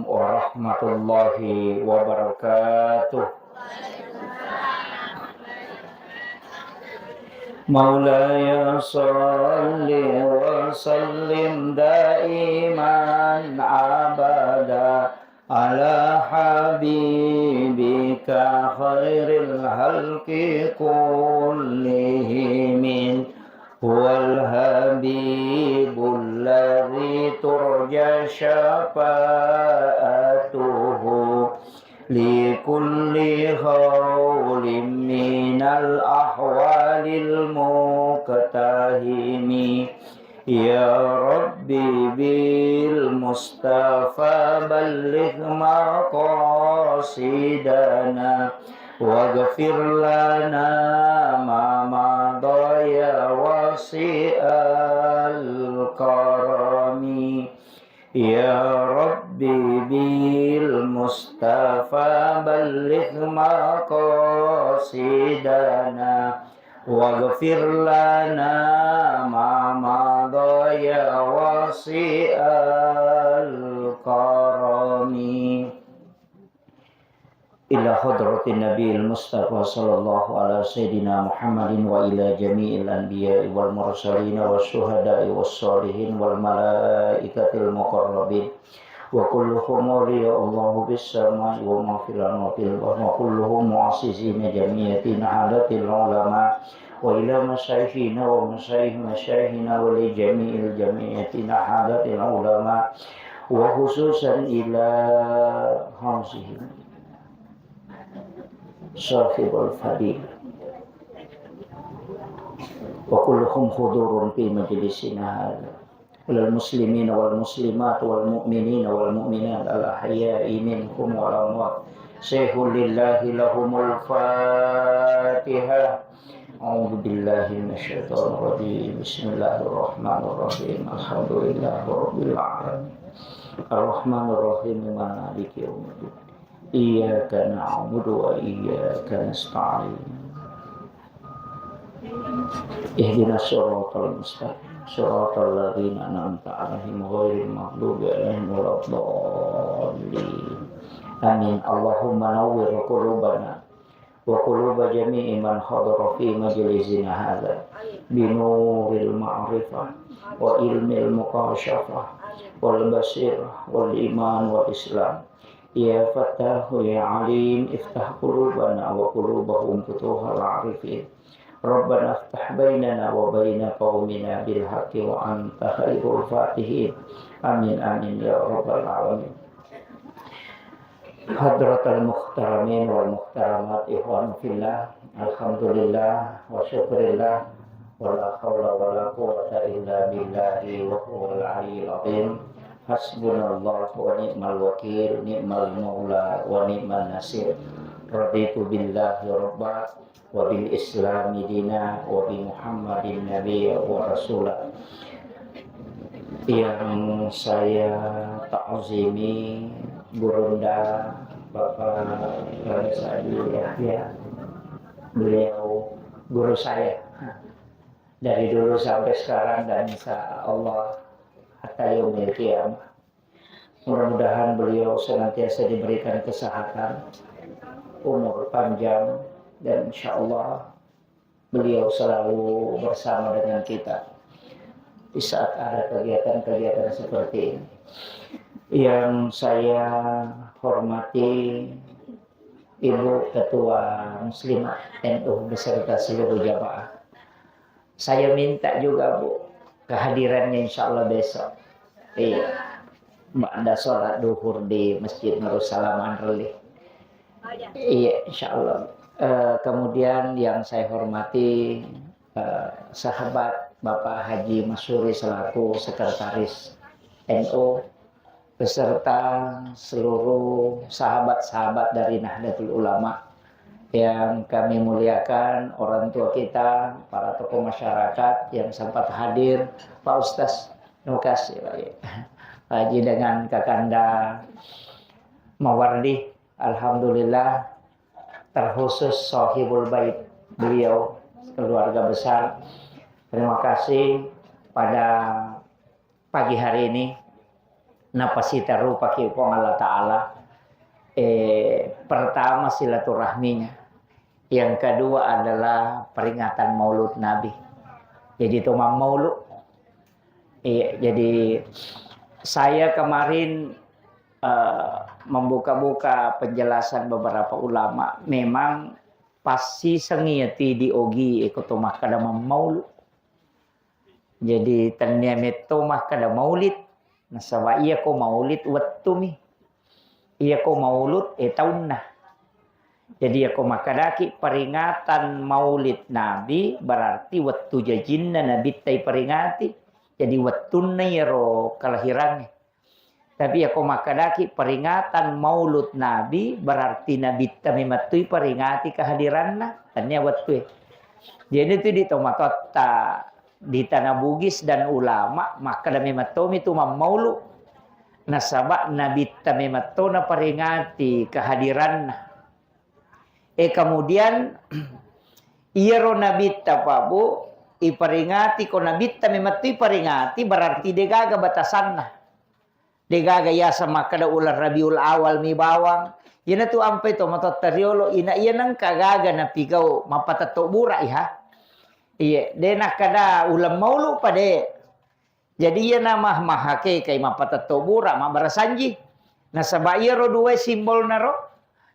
warahmatullahi wabarakatuh. Maulaya salli wa sallim daiman abada ala habibika khairil halqi kullihim huwal habibul ladzi turja syafa'atuhu likulli khawlim minal ahwalil muqtahimi ya rabbi bil mustafa balligh maqasidana waghfir lana ma madaya wasi'al karami ya rabbi bil mustafa balligh maqasidana waghfir lana ma madaya wasi'al karami ila hadratin nabiyil mustafa sallallahu ala sayyidina Muhammadin wa ila jami'il anbiya'i wal mursalin wasyuhada'i wassalihin wal malaikatil muqarrabin wa kulluhum waliya Allahu bis sama'i wa maghfiran wa fil wa kulluhum mu'assisina jami'atin hadatil ulama wa ila masyayikhina wa masyayikhina wa li jami'il jami'atin hadatil ulama wa khususan ila hamsihim sahibul fadil wa kulluhum hudurun fi majlisina hadha wal muslimin wal muslimat wal mu'minin wal mu'minat al ahya'i minhum wal amwat sayhul lillahi lahumul fatihah. A'udzu billahi minasyaitonir rajim. Bismillahirrahmanirrahim. Alhamdulillahirabbil alamin. Arrahmanir rahim maliki yaumiddin. Iyyaka na'budu wa iyyaka nasta'in. Ihdinas siratal mustaqim. Siratal ladzina an'amta 'alaihim ghairil maghdubi 'alaihim waladdallin. Amin. Allahumma nawwir qulubana wa quluba jami'i man hadara fi majlisina hadza bi nuril ma'rifah wa ilmil muqasyafah wal basirah wal iman wal islam. Ya Fattahu ya Alim iftah qulubana wa qulubahum futuhal arifin. Rabbana iftah bainana wa baina qaumina bil haqqi wa anta khairul fatihin. Amin amin ya rabbal alamin. Hadratal muhtaramin wal muhtaramat ikhwan fillah. Alhamdulillah wa syukurillah wa la haula wa la quwwata illa billahi wa huwal aliyyil azim. Hasbunallahu wa ni'mal wakil, ni'mal maula wa ni'mal nasir. Raditu billahi rabba wa bil islami dina wa bi Muhammadin nabiyya wa rasulah. Yang saya ta'zimi Burunda Bapak Sadi Yahya, beliau guru saya dari dulu sampai sekarang dan insya Allah hatta yaumil qiyamah. Mudah-mudahan beliau senantiasa diberikan kesehatan, umur panjang, dan insya Allah beliau selalu bersama dengan kita di saat ada kegiatan-kegiatan seperti ini. Yang saya hormati Ibu Ketua Muslimah NU beserta seluruh jamaah. Saya minta juga Bu kehadirannya insya Allah besok. Iya, ada sholat duhur di Masjid Nurussalam Andreli. Iya, insya Allah. Kemudian yang saya hormati sahabat Bapak Haji Masyuri selaku sekretaris NU beserta seluruh sahabat-sahabat dari Nahdlatul Ulama yang kami muliakan, orang tua kita, para tokoh masyarakat yang sempat hadir, Pak Ustaz, terima kasih Pak Haji dengan Kakanda Mawardi, alhamdulillah terkhusus Sohibul Bait beliau, keluarga besar. Terima kasih pada pagi hari ini napasita rupa ki Allah Ta'ala. Pertama silaturahminya, yang kedua adalah peringatan Maulud Nabi. Jadi itu maulud. Jadi saya kemarin membuka-buka penjelasan beberapa ulama, memang pasti sengiyati di ogi ekotomah kada maulud. Jadi tanya metomah kada maulid, nasawa iya ko maulid wattumi, iya ko maulud taunna. Jadi aku makadaki peringatan maulid Nabi berarti waktu jajinna Nabi tay peringati. Jadi wattunna yaro kelahirannya. Tapi aku makadaki peringatan maulud Nabi berarti Nabi tamimatui peringati kehadiranna. Tanya waktu. Jadi itu di tomatota di tanah Bugis dan ulama maka damimatom itu maulud. Nasabak Nabi tamimatona peringati kehadiranna. Kemudian iro nabita pabu iperingati ko nabita memati peringati berarti degaga batasanna. Degaga ya sama kada ular Rabiul Awal mi bawang. Ina tu ampe to matot teriolo ina iya nang kagaga na pigau mapatato bura iha. Iya, dena kada ulam maulu pade. Jadi iya nama mahake kay mapatato bura ma barasanji. Na sabayro duwe simbol naro.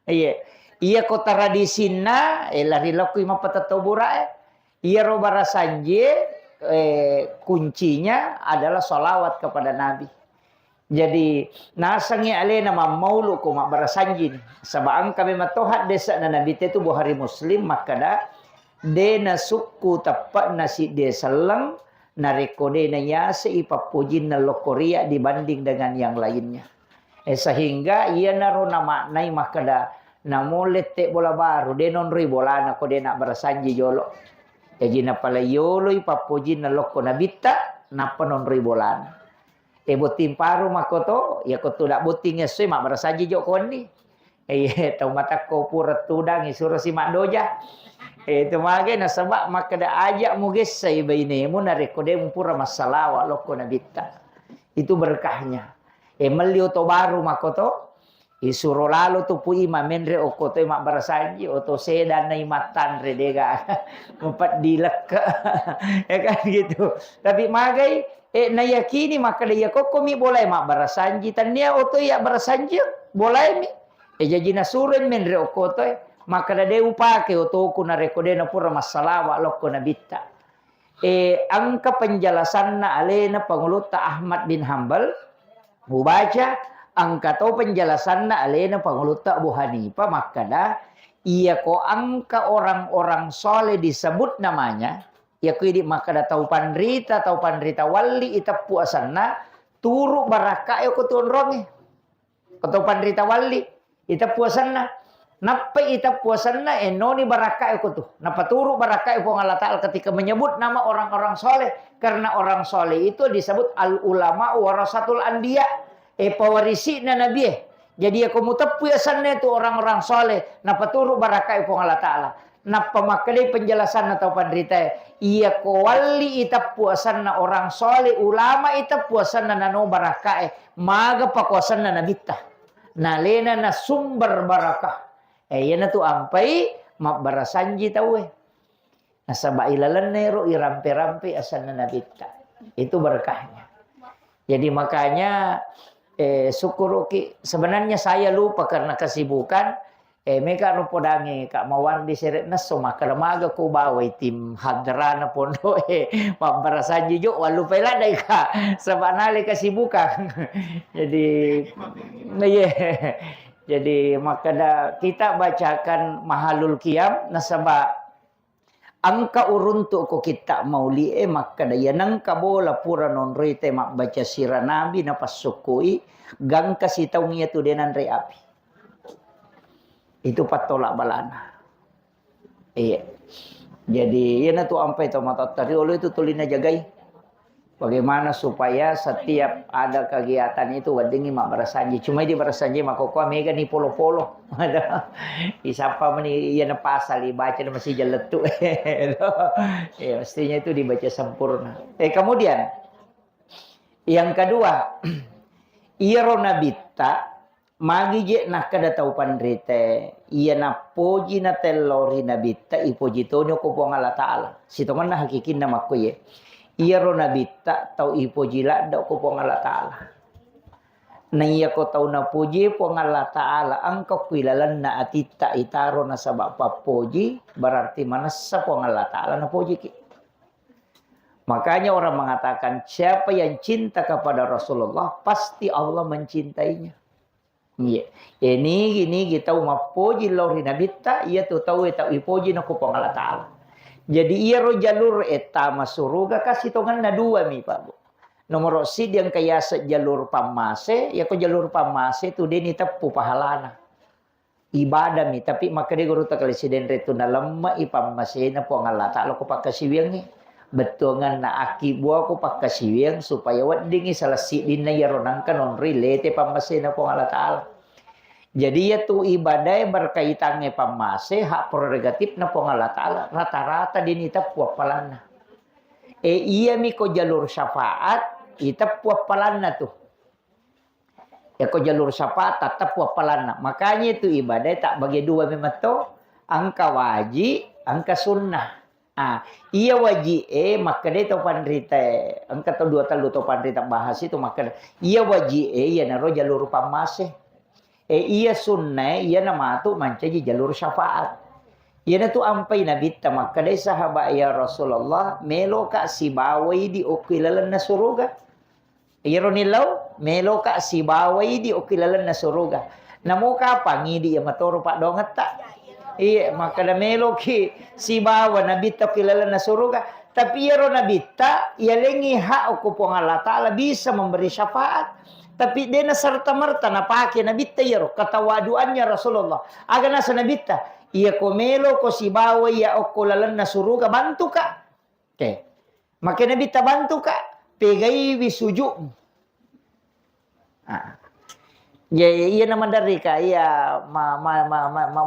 Iya. Iya kota tradisina lari laku ima patatobura iya robara sanje kuncinya adalah solawat kepada Nabi. Jadi nasangnya ale nama maulu ko mak barasanjin sabang kami matohat desa na Nabi itu buhari muslim makada dena suku tapak nasi desa lang narekode na yase ipapujin na lokoria dibanding dengan yang lainnya. Sehingga ia naro nama nai makada namulet te bola baru denon ri bola na ko de nak barasanji jolo. Jadi na pala yolo ipapujin na loko nabita na panon ri bola. Botim paru makoto ya ko tudak boting esoi mak barasanji jo koni. Tau mata ko pura tudang isuro si mak doja. Itu mage na sabak makada ajak muges sai baine mu na rekode mu pura masalah wa loko nabita. Itu berkahnya. Melio to baru makoto isuro lalu tu pui mamendre okoto mak barasanji oto sedan nai matan redega empat dilek ya kan gitu. Tapi magai na yakini maka dia kokomi boleh mak barasanji tania oto ya barasanji boleh mi jadi nasuren mendre okoto maka de upake oto ku na rekode na pura masalah wa lokko nabita. Angka penjelasanna alena panguluta Ahmad bin Hambal mubaca angka tau penjelasanna alena panguluta Abu Hanifah makada ia ko angka orang-orang soleh disebut namanya ya kuidi makada tau pandrita wali ita puasanna turu baraka yo kutun rongi atau pandrita wali ita puasanna napa ita puasanna enoni baraka yo kutu napa turu baraka yo Allah Ta'ala ketika menyebut nama orang-orang soleh karena orang soleh itu disebut al ulama warasatul anbiya. Pawarisi na Nabi. Jadi aku mutapu yasannya itu orang-orang soleh. Napa turu barakai pun Allah Ta'ala. Napa makadai penjelasan atau pandrita. Iya ko wali ita puasan na orang soleh. Ulama ita puasan na nano barakai. Maga pakuasan na nabita. Nalena na sumber barakah. Yan na tu ampai. Mak barasanji tau Nasaba ilalan nero irampe-rampe asan na nabita. Itu berkahnya. Jadi makanya syukuruki sebenarnya saya lupa karena kesibukan meka rupodangi kak mawar diseret naso maka remaga ko bawai tim hadrana pondo pambarasan jijo walu pela dai ka sebanale kesibukan jadi maka kita bacakan mahalul qiyam nasaba angka uruntuk ko kita mauli maka daya nang kabola pura non rete mak baca sirah nabi na pasukui gang kasih taungnya tu denan re api itu patolak balana jadi ya na tu ampai to mata tari olo itu tulina jagai bagaimana supaya setiap ada kegiatan itu wadengi mak barasanji cuma di barasanji mak kok mega ni polo-polo ada isapa meni iya na pasal dibaca masih jeletu ya mestinya itu dibaca sempurna kemudian yang kedua Iro nabita magi je nak kada tau pandrite iya na poji na telori nabita ipoji tonyo ko po Allah taala sitongan na hakikin na makoye iro nabita tau ipoji la da ko po Allah taala na iya ko tau na puji po Allah taala angka kuilalan na atita itaro na sabab papoji berarti manasa po Allah taala na poji ki. Makanya orang mengatakan siapa yang cinta kepada Rasulullah pasti Allah mencintainya. Iya. Ini kita mapoji lori nabita ia tu tahu eta ipoji na kupang Allah taala. Jadi ia ro jalur eta masuruga kasih tongan na dua mi Pak Bu. Nomor sid yang kaya jalur pamase ya ko jalur pamase tu deni tepu pahalana. Ibadah mi tapi maka dia guru tak kalisiden retu na lemma ipamase na po Allah taala ko pakasiwiang ni. Betongan na aki buah ko pakasiwiang supaya wadingi salah si din na yaronang kanon relate pamase na po Allah taala. Jadi ya tu ibadah berkaitan dengan pamase hak prerogatif na po Allah taala rata-rata din itap palanna. Iya mi ko jalur syafaat itap palanna tu. Ya ko jalur syafaat tetap palanna. Makanya itu ibadah tak bagi dua memang tu angka wajib, angka sunnah. Iya wajib maka dia tu pandrita angka tu dua talu tu pandrita bahas itu maka iya wajib iya naro jalur pamase iya sunnah iya nama tu mancaji jalur syafaat iya na tu ampai nabi ta maka dia sahabat ya Rasulullah melo ka si bawai di okilalan na suruga iya ronilau melo ka si bawai di okilalan na suruga namo ka pangidi ya matoro pak donget tak. Iya, maka na melo ki si bawa nabita kilala na suruga. Tapi yero nabita, ia lengi hak ko po Allah taala bisa memberi syafaat. Tapi dia na serta merta na pakai nabita yero katawaduannya Rasulullah. Aga na sa nabita, ia ko melo ko si bawa ia o kulalan na suruga bantu ka. Okay. Maka nabita bantu ka, pegai wisuju. Ya iya nama dari kaya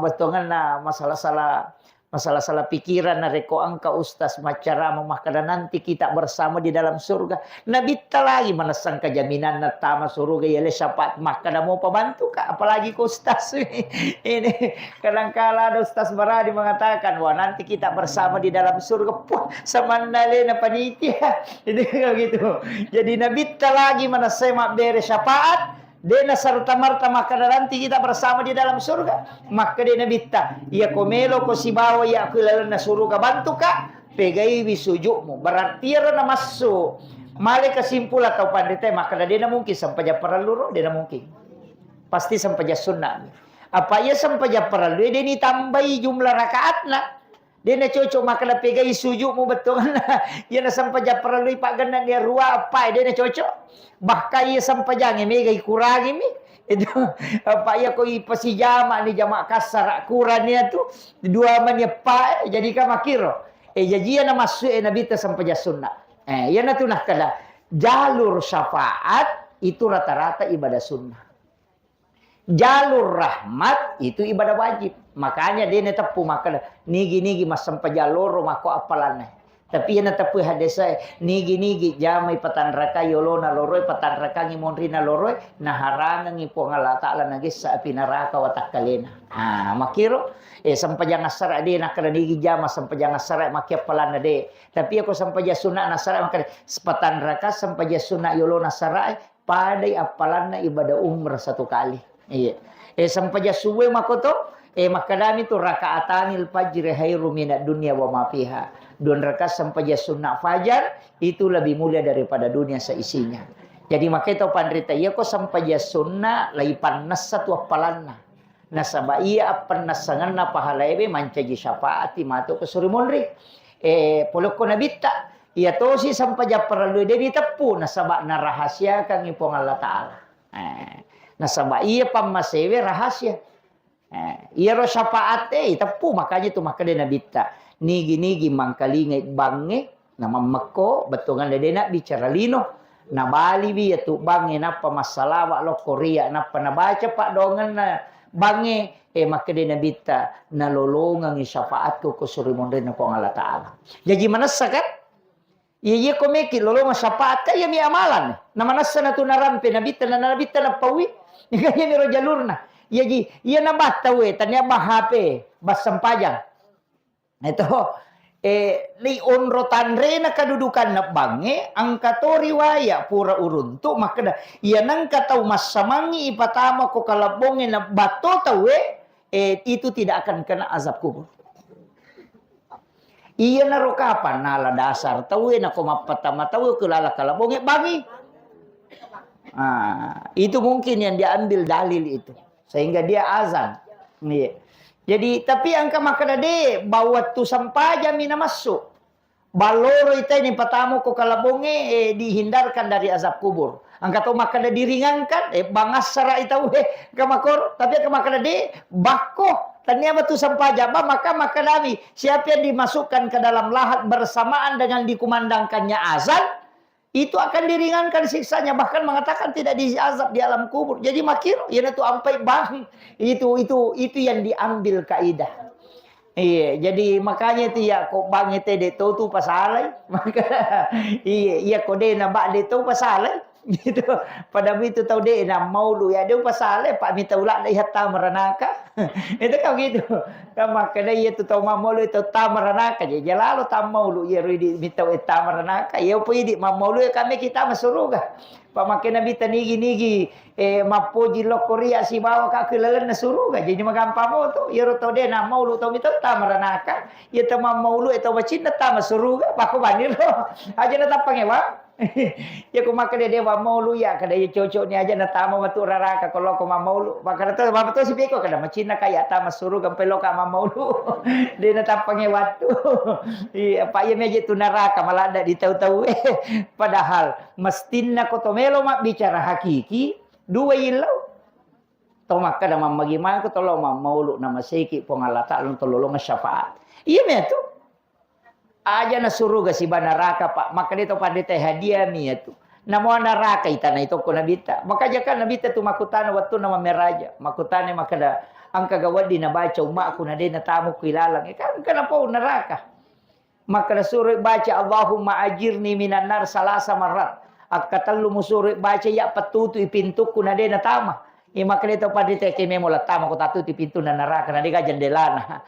betongan na masalah pikiran na reko angka ustaz macara memakada nanti kita bersama di dalam surga. Nabi lagi manasang kejaminan na tama surga ya le syafaat makada mau pabantu ka apalagi ke ustaz ini kadang-kala ada ustaz Baradi mengatakan wah nanti kita bersama di dalam surga puh samandale na panitia ini gitu. Jadi Nabi lagi manasema bere syafaat Dena serta marta maka nanti kita bersama di dalam surga. Maka dia nabita, ia komelo ko si bawa ia kulalan na surga bantu ka, pegai wisujukmu. Berarti ia na masuk. Mali kesimpulan atau pandai maka dia mungkin sampai perlu dia mungkin. Pasti sampai sunnah. Apa ia sampai perlu dia ni tambahi jumlah rakaatna. Dia na cocok maka pegai sujukmu betul. Ia na sampai perlu pak ganda dia rua apa dia na cocok. Bahkan ia sampai jangan mega kurangi mi itu apa ya kau pasi jama ni jama kasar kurangnya tu dua mania pa jadi kan makiro jadi na masuk nabi ta sampai sunnah ya na tu nak kala jalur syafaat itu rata-rata ibadah sunnah jalur rahmat itu ibadah wajib makanya dia na tepu maka nigi mas sampai jalur mako apalan tapi yana tapu hadesa nigi jamai patan raka yolona loroi patan raka ngimonrina loroi naharana ngipo ngala taala nagis sa api neraka watak kalena makiro sampaja ngasara de nakada nigi jama sampaja ngasara makia palana de tapi aku sampaja sunna nasara makada patan raka sampaja sunna yolona sarai padai apalana ibadah umrah satu kali iya sampaja suwe makoto makadami tu rakaatanil fajr khairu minad dunya wa ma fiha. 2 rakaat sampai sunnah fajar itu lebih mulia daripada dunia seisinya. Jadi maka itu pandrita iya ko sampai sunnah lai panas satu apalanna. Nasaba iya panasangan na pahalaibe mancaji syafaati mato kesuri monri. Polok ko nabita iya to si sampai perlu dia ditepu nasaba na rahasia kang ipong Allah taala. Nasaba iya pamasewe rahasia. Iya ro syafaat tepu makanya tu maka dia nabita. Nigi mangkalingai bange nama meko betongan dedena bicara lino na bali bi tu bange napa masalah wa lo Korea napa na baca pak dongan na bange maka dena bita na lolongang syafaat ko kusuri mondre na ko Allah taala. Jadi mana sakat Iya ko meki lolo masyafaat kaya mi amalan. Nama nasa na tunarampe nabita na pawi. Kaya mi ro jalurna. Iya ji iya na batawe tanya bahape bas sampajang. Ito li onro tanre na kadudukan na bange ang katori waya pura uruntu makada iya nang katau masamangi ipatama ko kalabonge na bato tawe itu tidak akan kena azab kubur. Iya na ro kapan nala dasar tawe na ko mapatama tawe kulala kalabonge bangi. Itu mungkin yang diambil dalil itu sehingga dia azan. Iya. Jadi tapi angka makana de bawa tu sampaja mina masuk. Baloro itu ini patamu ko kalabonge dihindarkan dari azab kubur. Angka tu makana diringankan bangas sara itu kamakor tapi makana de bako tanya batu sampaja maka makadami siapa yang dimasukkan ke dalam lahat bersamaan dengan dikumandangkannya azan itu akan diringankan siksanya bahkan mengatakan tidak diazab di alam kubur. Jadi makir ya itu ampai bang itu yang diambil kaidah. Iya, jadi makanya itu ya kok bang itu de tu pasalai maka iya kode na ba de tu pasalai gitu. Pada itu tahu de na maulu ya de pasalai pak minta ulah lihat tamaranaka. Itu kan gitu. Kama kada itu tahu maulu itu tamaranaka je jalalo tam maulu ya ridi minta tamaranaka ya poi di maulu kami kita masuruga. Pamakai Nabi tanigi-nigi mapoji lokoria si bawa ka kelelen na suruga jadi magampang mo to yero to de na maulu to mito tamaranaka ya tama maulu itu bacin na tama suruga pako banir aja na tapangewa ya ko makade de wa maulu ya kada ya cocok ni aja na tama watu raraka kalau ko maulu maka to ba to si beko kada macina kaya tama suruga pelo ka maulu de na tapangewa tu iya pa ya meje tu neraka malah ada ditau-tau padahal mestinna ko to melo mak bicara hakiki dua ilau tomak kada mamagimana ko tolo maulu nama seki pongalata lon tololo syafaat iya me tu aja na suruga si banaraka pak maka dito padete hadiah mi itu namo naraka itana itu ko nabita maka jakan nabita tu makutana waktu nama meraja makutane makada angka gawadi na baca umma aku na de na tamu kilalang kan kenapa neraka maka suruh baca Allahumma ajirni minan nar salasa marat akatallu musuruh baca ya patutu pintuku na de na tama maka dito padete keme mola tama ko tatu ti pintu na neraka na de ka jendelana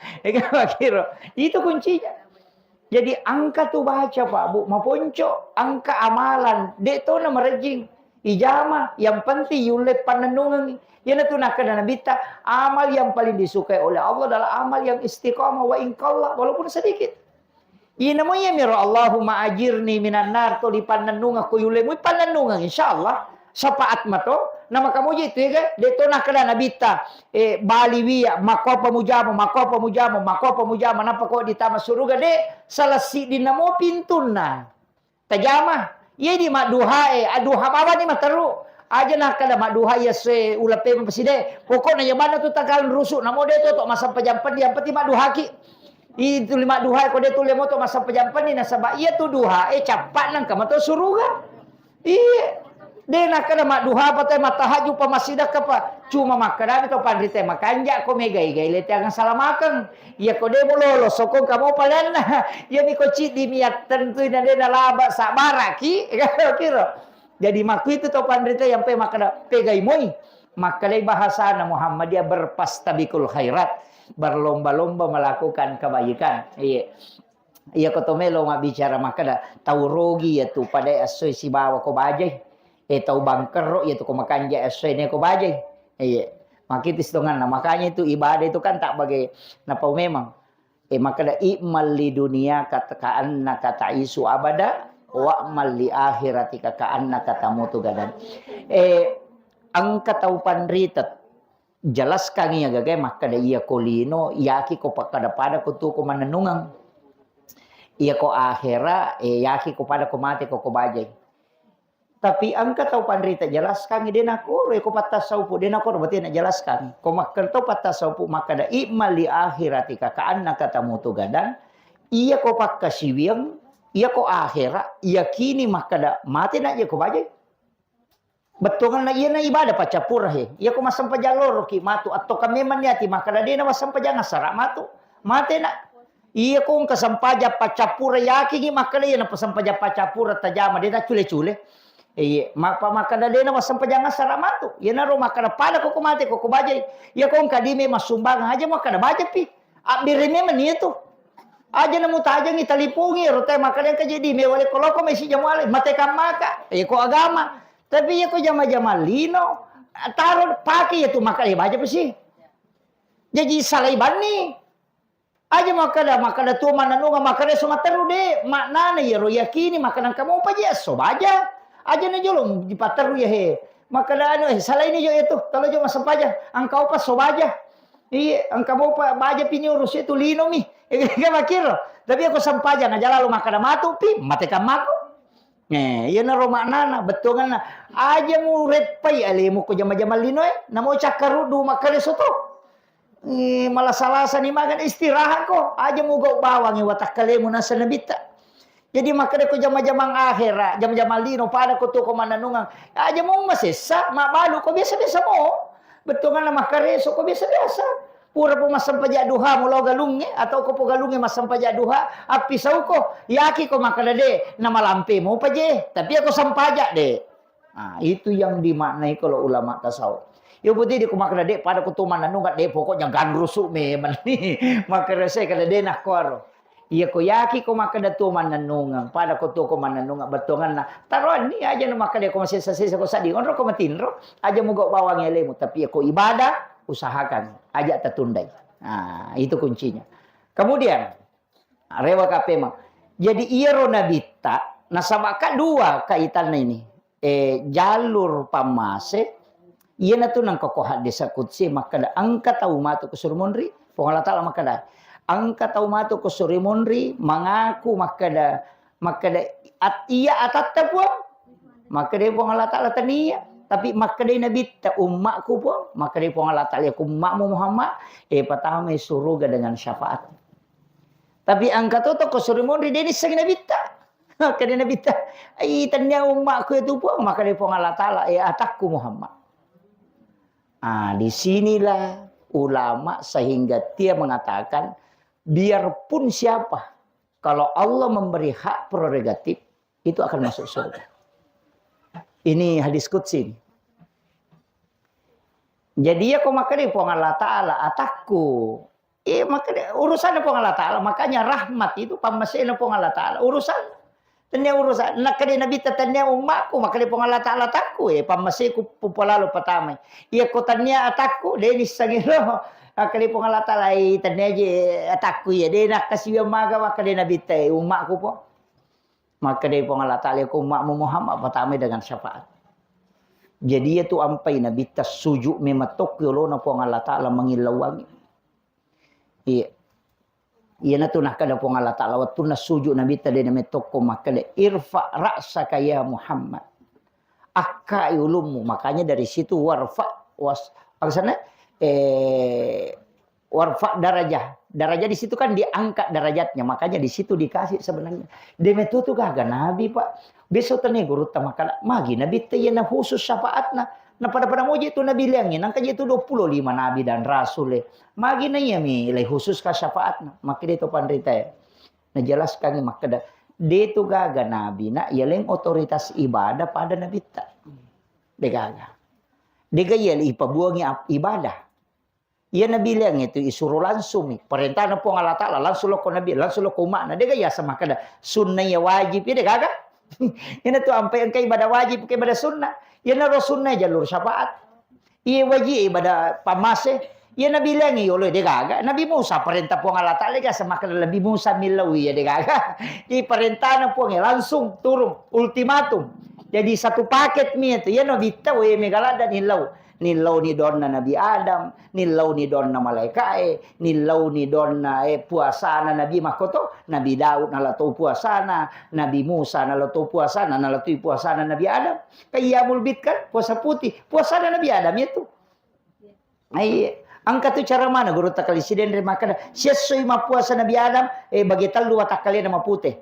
kiro itu kuncinya. Jadi angka tu baca Pak Bu, maponco angka amalan, dek tu na merejing, ijama yang penting yulep panenungan. Yana tu nak kena nabita, amal yang paling disukai oleh Allah adalah amal yang istiqamah wa inqallah walaupun sedikit. Ina mo ya miro Allahumma ajirni minan nar to di panenungan ko yulep mo panenungan insyaallah. Sapaat mato nama kamu jitu ya deto nak kena nabita baliwiya makopa mujama napa kok ditama suruga de salasi dinamo pintuna tajama ye di maduha aduha baba ni materu aja nak kada maduha ya se ulape preside pokoknya ya mana tu takal rusuk namo de to masa pejampan dia peti maduha ki itu lima duha ko de tu lemo to masa pejampan ni nasaba iya tu duha capat nang kamato suruga iya de nak kada mak duha patai matahaju pamasidah kapa cuma makada itu pandite makanja ko megai-gai lete ang salamakan ya ko de bololo sokong kamu palan ya mi ko ci di miat tentu na de laba sabaraki kira jadi maku itu to pandite yang pe makada pegai moi makalai bahasa na Muhammadiyah berpastabikul khairat berlomba-lomba melakukan kebaikan iya iya ko to melo bicara makada taurogi ya tu pada asoi si bawa ko bajai tau bangker yaitu ko makanja esene ko bajai iya makitis dengan makanya itu ibadah itu kan tak bagai napa memang makada imal li dunia katakan kata isu abada wa amal li akhirati ka'anna katamutu gadan angka tau panritat jelas kangi agak makada iya kolino yaki ko pakada pada ko tu ko manenungang iya ko akhira yaki ko pada ko mati ko bajai. Tapi angka tahu pandrita jelaskan dia nak ko patas saupu dia nak berarti nak jelaskan ko makan tau patas saupu maka da imal li akhiratika ka annaka tamutu gadan iya ko pakkasiwiang iya ko akhira iya kini maka da mati nak je ko bajai betul kan iya na ibadah pacapur iya ko masam pajalor ki matu atau kami maniati maka da dia na masam pajana sarak matu mati nak Iya kong kasampaja pacapura yaki ni makale na pasampaja pacapura tajama deta chule-chule. Iya makada dena masampaja ngasaramatu. Ya na ro makada pada ko kumate ko kubajay. Ya kong kadime masumbang aja makada baja pi. Abirime man itu. Aja na mutaja ngi talipungi rote makada ka jadi me wale koloko me si jamale mate kamaka. Ko agama. Tapi ya ko jama-jama lino taruh pakai itu makada baja pa si. Jadi salai bani. Aja makada tu mananunga makada sumateru de maknana ya ro yakini makanan kamu pa je so baja aja na jolong di pataru ya he makada anu salah ini jo itu kalau jo masampaja angkau pa so baja iya angkau pa baja pini urus itu lino mi ka makiro tapi aku sampaja ngajala lu makada matu pi mate kamako iya na ro maknana betongan aja mu repai ale mu ko jama-jama lino namo cakarudu makada soto malah salasa ni makan istirahat kok aja mau gau bawang watak kalemu nasa nabita jadi makanya ko jama-jamang akhirat jama-jama lino pada ko to ko mananungang aja mau masesa mabalu ko biasa-biasa mo betul nga makareso ko biasa-biasa pura po masampaja duha mulaw galungi atau ko po galungi masampaja duha apisaw ko yaki ko makadade na malampi mo pa je tapi ako sampaja de itu yang dimaknai kalau ulama tasawuf. Yo putih di kumakna de pada kutuman nanungat de pokoknya ganrusuk me mani makarese kada de nak koro. Iya ko yaki ko makada tuman nanungang pada kutu ko mananunga betongan na taruan ni aja na makade ko masisa ko sadi onro ko matinro aja mugo bawang elemu tapi ko ibadah usahakan aja tertundai. Nah, itu kuncinya. Kemudian rewa kapema. Jadi iya ro nabita nasabaka dua kaitan ini. Jalur pamase iya na to nang kokohat desa kutsi makada angka taumatu kusurmonri pongala ta'ala makada angka taumatu kusurmonri mengaku makada at iya atatta po makada pongala ta'ala taniya tapi makada nabita ummakku po makada pongala ta'ala ummakmu Muhammad patame suruga dengan syafaat tapi angka to kusurmonri denis sang nabita makada nabita ai tanya ummakku itu po makada pongala ta'ala atakku Muhammad. Disinilah ulama sehingga dia mengatakan biarpun siapa kalau Allah memberi hak prerogatif itu akan masuk surga. Ini hadis qudsi. Jadi ya kok makanya Allah Ta'ala atakku. Makanya urusan Allah Ta'ala makanya rahmat itu pamasena Allah Ta'ala urusan. Tanya urusan nak kadi nabi tatanya umatku makali pongala ta'ala takku pamasiku pupalalo patamay iya ko tanya atakku denis sangiro makali pongala ta'ala tanya je atakku ya de nak kasiya maga makali nabi tay umatku po makali pongala ta'ala ko umatmu Muhammad patamay dengan syafaat jadi itu ampai nabi tas sujuk mematok yolo na pongala ta'ala mangilawangi iya iya na tunah kada pong Allah Ta'ala wa tunah sujud nabi tadi na metoko makale irfa ra'saka ya Muhammad akai ulummu makanya dari situ warfa was maksudnya warfa darajah di situ kan diangkat derajatnya makanya di situ dikasih sebenarnya demetu tuh kagak nabi pak besok tanya guru tamakala magi nabi tayana khusus syafaatna nah pada muji itu nabi liangin nang kaji itu 25 nabi dan rasul magi na iya mi ilai khusus ka syafaatna maka dito pandrita ya nah jelaskan maka dia itu gaga nabi na yang otoritas ibadah pada nabi ta de gaga de gaya ipabuangi ibadah iya nabi liang itu isuruh langsung perintah na po Allah Ta'ala langsung lo ko nabi langsung lo ko umat na de gaya sama kada sunnah ya wajib ya de gaga ini tuh sampai engkau ibadah wajib ke ibadah sunnah ya na sunnah jalur syafaat iya wajib ibadah pamase ya nabi bilang iyo de gaga nabi Musa perintah po Allah Ta'ala sama kada nabi Musa milawi ya de gaga di perintah na po langsung turun ultimatum jadi satu paket mi itu ya nabi tahu ya megalada nilaw ni don na nabi Adam nilaw ni don na malaikat nilaw ni don na puasa na nabi makoto nabi Daud na lato puasa na nabi Musa na lato puasa na lato puasa na nabi Adam kaya mulbit kan puasa putih puasa na nabi Adam itu ay Angka tu cara mana guru takali siden dari makan. Sesoi mapuasa Nabi Adam bagi talu watak kalian nama putih.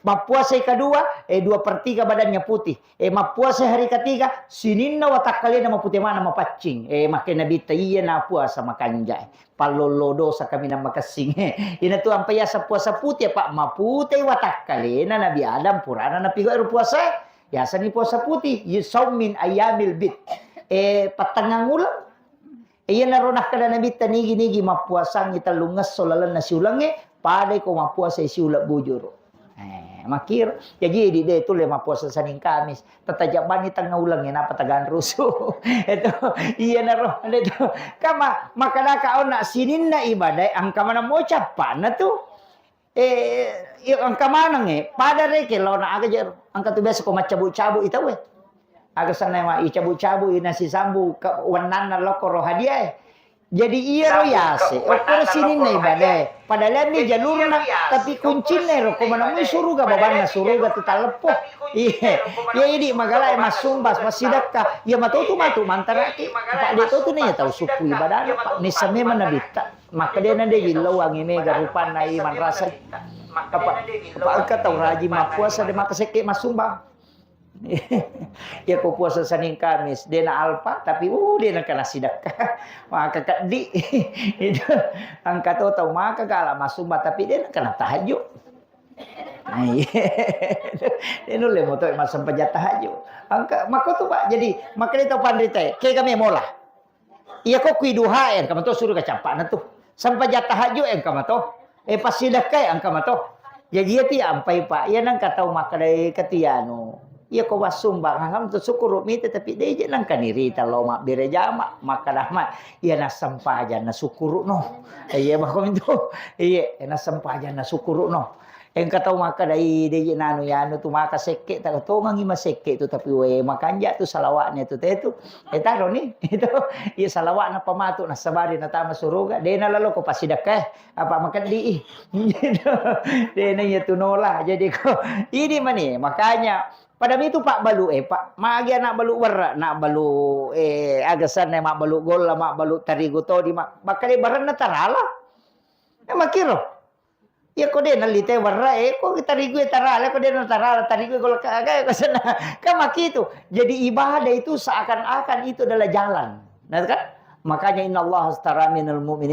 Mapuasa kedua 2/3 badannya putih. Mapuasa hari ketiga sininna watak kalian nama putih mana nama pacing. Makin Nabi iya na puasa makan jai. Palolo dosa kami nama kasing. Ina tu ampai asa puasa putih pak maputih watak kalian Nabi Adam purana na pigo puasa. Ya sani puasa putih. Yusaumin ayamil bid. Patangang ulang. Iya naronah kada Nabi tanigi-nigi mapuasang kita lungas solalan nasi ulange padai ko mapuasa isi ulap bujur. Makir jadi di itu le mapuasa saning Kamis tatajak bani tengah ulangnya napa tagan rusuh. Itu iya naroh itu kama makada ka ona sininna ibadah angka mana mo capana tu angka mana nge pada reke launa aga jer angka tu biasa ko macabu-cabu itu we. Aga sana ma icabu-cabu nasi sambu wanana lokoro hadiah. Jadi iya ro yase. Okor sini nih badai. Padahal ni jalurna tapi kuncine ro ko mana mun suruga babanna suruga tu talepo. Iya. Ya ini magala mas sumbas masidakka. Ya matu matu mantaraki. Pak de tu nih tahu suku ibadah Pak ni same mana bita. Maka dia nade gilau angin me garupan nai man rasa. Apa tahu raji mapuasa de maka seke masumbang. Ya ko puasa Senin Kamis dia na alpa tapi dia na kana sidakah maka di itu angka tahu maka kala masumba tapi dia na kana tahajud. Ini le moto masam pajat tahajud angka maka tu Pak jadi maka dia tahu pandai ke kami mola iya ko kuiduha kamu tu suruh kacampak na tu sampai jat tahajud kamu tu pas sidakah kamu tu jadi ti ampai Pak ya nang katau maka dai katiano. Ia ko wasumbang hangam tu syukur mi tetapi dia je nang kaniri talo mak birejama maka rahmat ia na sampaja na syukur no iya makom itu iya na sampaja na syukur no kata maka dai dia nanu ya anu tu maka seke tak to ngangi maseke tu tapi we makanja tu salawatnya tu tetu taro ni itu ia salawat na pamatu na sabari na tama suruga dia na lalo ko pasidakah apa makan di dia na ya tu nola jadi ko ini mani makanya pada itu Pak balu Pak magi anak balu warra nak balu agasan mak balu gol mak balu tarigo to di mak bakali baran na tarala makiro ya ko de nalite warra ko tarigo tarala ko de na tarala tarigo gol kaga ko sana ka makito jadi ibadah itu seakan-akan itu adalah jalan nah kan makanya innallaha astara minal mu'minin